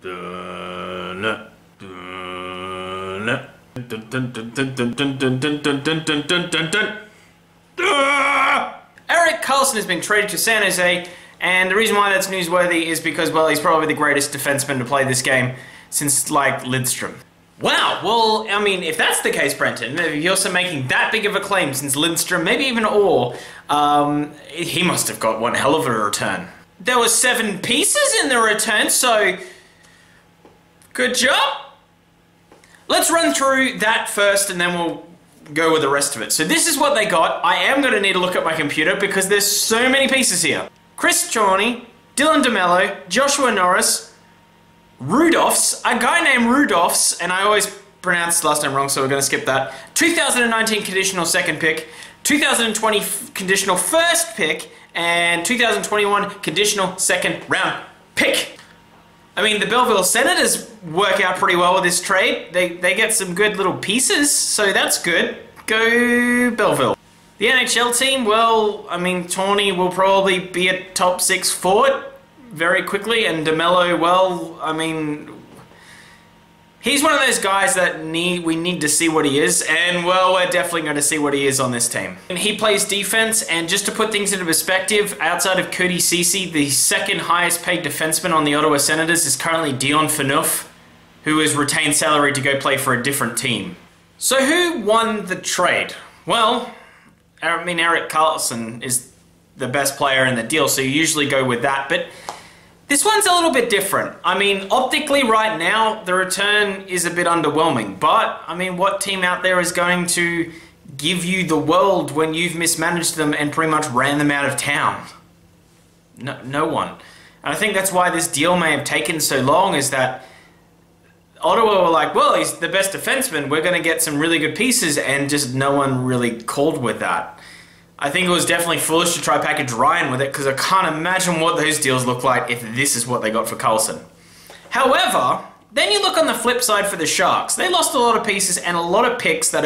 Erik Karlsson has been traded to San Jose, and the reason why that's newsworthy is because, well, he's probably the greatest defenseman to play this game since, like, Lidstrom. Wow, well, I mean, if that's the case, Brenton, if you're also making that big of a claim since Lidstrom, maybe even Orr, he must have got one hell of a return. There were 7 pieces in the return, so good job. Let's run through that first, and then we'll go with the rest of it. So this is what they got. I am going to need to look at my computer because there's so many pieces here. Chris Chorney, Dylan DeMello, Joshua Norris, Rudolphs, a guy named Rudolphs, and I always pronounce his last name wrong, so we're going to skip that. 2019 conditional second pick, 2020 conditional first pick, and 2021 conditional second round pick. I mean, the Belleville Senators work out pretty well with this trade. They get some good little pieces, so that's good. Go Belleville. The NHL team, well, I mean, Tawny will probably be a top 6 forward very quickly, and DeMello, well, I mean, he's one of those guys that we need to see what he is, and, well, we're definitely going to see what he is on this team. And he plays defense, and just to put things into perspective, outside of Cody Ceci, the second highest paid defenseman on the Ottawa Senators is currently Dion Phaneuf, who has retained salary to go play for a different team. So who won the trade? Well, I mean, Erik Karlsson is the best player in the deal, so you usually go with that, but this one's a little bit different. I mean, optically right now, the return is a bit underwhelming, but, I mean, what team out there is going to give you the world when you've mismanaged them and pretty much ran them out of town? No one. And I think that's why this deal may have taken so long, is that Ottawa were like, well, he's the best defenseman, we're going to get some really good pieces, and just no one really called with that. I think it was definitely foolish to try package Ryan with it, because I can't imagine what those deals look like if this is what they got for Karlsson. However, then you look on the flip side for the Sharks. They lost a lot of pieces and a lot of picks that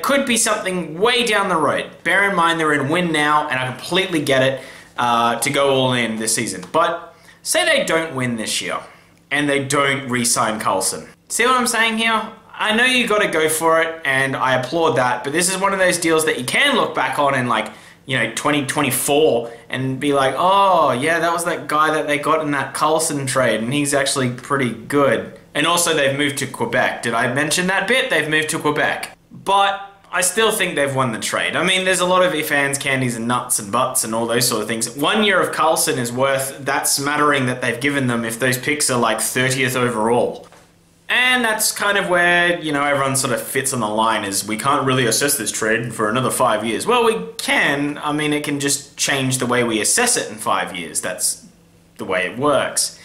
could be something way down the road. Bear in mind they're in win now, and I completely get it to go all in this season. But say they don't win this year, and they don't re-sign Karlsson. See what I'm saying here? I know you got to go for it, and I applaud that, but this is one of those deals that you can look back on in, like, you know, 2024 and be like, oh, yeah, that was that guy that they got in that Karlsson trade, and he's actually pretty good. And also, they've moved to Quebec. Did I mention that bit? They've moved to Quebec. But I still think they've won the trade. I mean, there's a lot of ifs, ands, candies, and nuts and buts and all those sort of things. 1 year of Karlsson is worth that smattering that they've given them if those picks are, like, 30th overall. And that's kind of where, you know, everyone sort of fits on the line, is we can't really assess this trade for another 5 years. Well, we can. I mean, it can just change the way we assess it in 5 years. That's the way it works.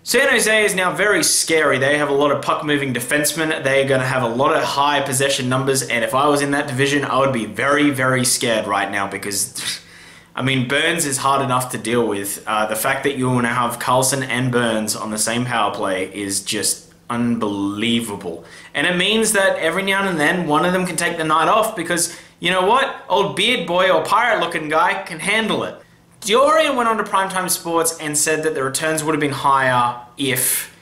San Jose is now very scary. They have a lot of puck-moving defensemen. They're going to have a lot of high possession numbers, and if I was in that division, I would be very, very scared right now because, I mean, Burns is hard enough to deal with. The fact that you want to have Karlsson and Burns on the same power play is just unbelievable. And it means that every now and then one of them can take the night off because, you know what? Old beard boy or pirate looking guy can handle it. Dorian went on to Primetime Sports and said that the returns would have been higher if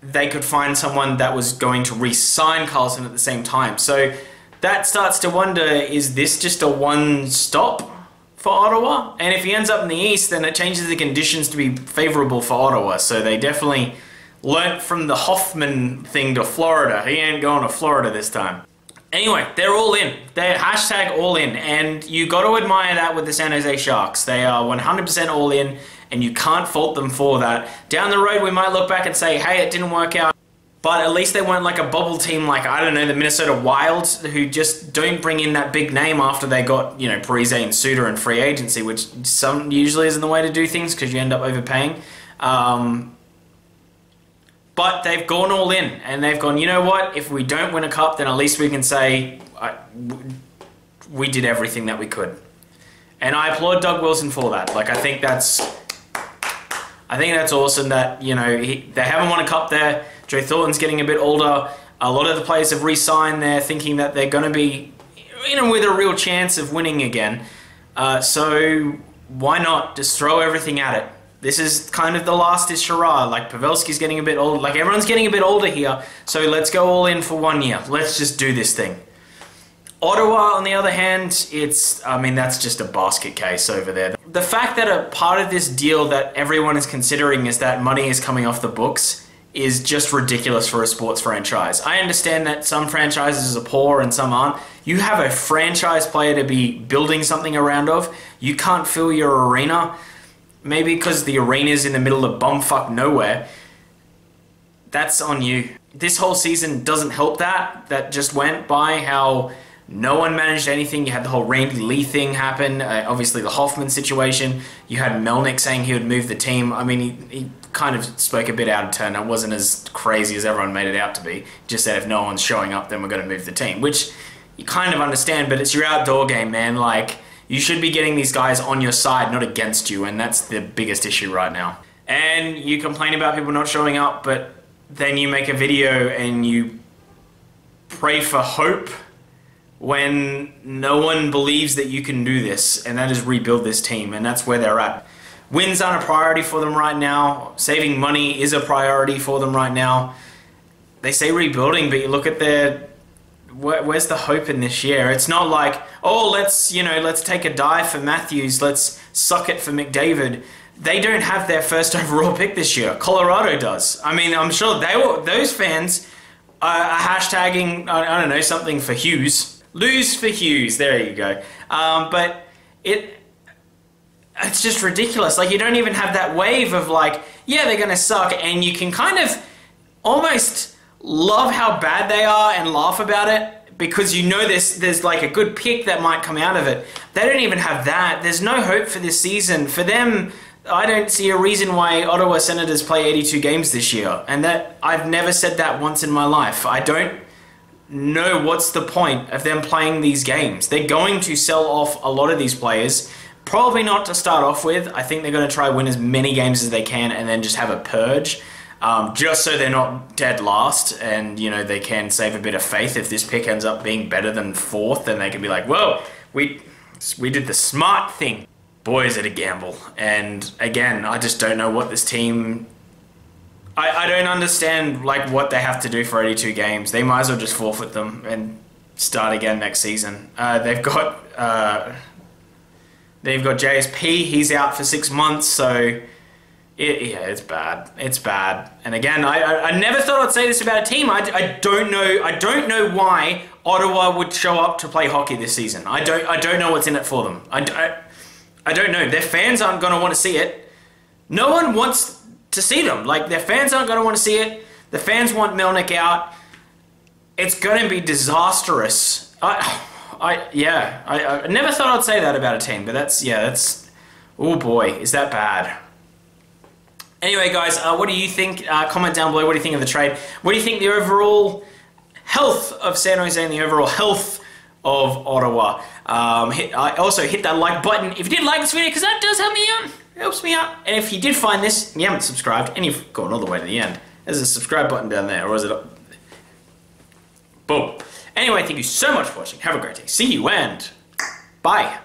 they could find someone that was going to re-sign Karlsson at the same time. So that starts to wonder, is this just a one-stop for Ottawa? And if he ends up in the East, then it changes the conditions to be favorable for Ottawa. So they definitely learnt from the Hoffman thing to Florida. He ain't going to Florida this time. Anyway, they're all in. They're hashtag all in. And you got to admire that with the San Jose Sharks. They are 100% all in, and you can't fault them for that. Down the road, we might look back and say, hey, it didn't work out. But at least they weren't like a bubble team like, I don't know, the Minnesota Wild, who just don't bring in that big name after they got, you know, Parise and Suter and free agency, which usually isn't the way to do things because you end up overpaying. But they've gone all in, and they've gone, you know what, if we don't win a cup, then at least we can say we did everything that we could. And I applaud Doug Wilson for that. Like, I think that's awesome that, you know, they haven't won a cup there. Joe Thornton's getting a bit older. A lot of the players have re-signed there thinking that they're going to be, you know, with a real chance of winning again. So why not just throw everything at it? This is kind of the last hurrah. Like, Pavelski's getting a bit old. Like, everyone's getting a bit older here. So let's go all in for 1 year. Let's just do this thing. Ottawa, on the other hand, that's just a basket case over there. The fact that a part of this deal that everyone is considering is that money is coming off the books is just ridiculous for a sports franchise. I understand that some franchises are poor and some aren't. You have a franchise player to be building something around of. You can't fill your arena. Maybe because the arena's in the middle of bumfuck nowhere. That's on you. This whole season doesn't help that. That just went by, how no one managed anything. You had the whole Randy Lee thing happen. Obviously the Hoffman situation. You had Melnick saying he would move the team. I mean, he kind of spoke a bit out of turn. It wasn't as crazy as everyone made it out to be. Just said if no one's showing up, then we're going to move the team. Which you kind of understand, but it's your outdoor game, man. Like, you should be getting these guys on your side, not against you, and that's the biggest issue right now. And you complain about people not showing up, but then you make a video and you pray for hope when no one believes that you can do this, and that is rebuild this team, and that's where they're at. Wins aren't a priority for them right now. Saving money is a priority for them right now. They say rebuilding, but you look at their... Where's the hope in this year? It's not like, oh, let's take a dive for Matthews, let's suck it for McDavid. They don't have their first overall pick this year. Colorado does. I mean, I'm sure those fans are hashtagging, I don't know, something for Hughes. Lose for Hughes, there you go. But it's just ridiculous. Like, you don't even have that wave of like, yeah, they're gonna suck, and you can kind of almost love how bad they are and laugh about it because you know there's like a good pick that might come out of it. They don't even have that. There's no hope for this season. For them, I don't see a reason why Ottawa Senators play 82 games this year. And that I've never said that once in my life. I don't know what's the point of them playing these games. They're going to sell off a lot of these players. Probably not to start off with. I think they're going to try win as many games as they can and then just have a purge. Just so they're not dead last and, they can save a bit of faith. If this pick ends up being better than 4th, then they can be like, whoa, we did the smart thing. Boy, is it a gamble. And again, I just don't know what this team... I don't understand what they have to do for 82 games. They might as well just forfeit them and start again next season. They've got JSP, he's out for 6 months, so... Yeah, it's bad. It's bad. And again, I never thought I'd say this about a team. I don't know why Ottawa would show up to play hockey this season. I don't know what's in it for them. I don't know. Their fans aren't going to want to see it. No one wants to see them. Like, their fans aren't going to want to see it. The fans want Melnick out. It's going to be disastrous. I never thought I'd say that about a team, but that's oh boy, is that bad. Anyway, guys, what do you think? Comment down below. What do you think of the trade? What do you think the overall health of San Jose and the overall health of Ottawa? Also, hit that like button if you did like this video, because that does help me out. It helps me out. And if you did find this and you haven't subscribed, and you've gone all the way to the end, there's a subscribe button down there, or is it? Boom. Anyway, thank you so much for watching. Have a great day. See you and bye.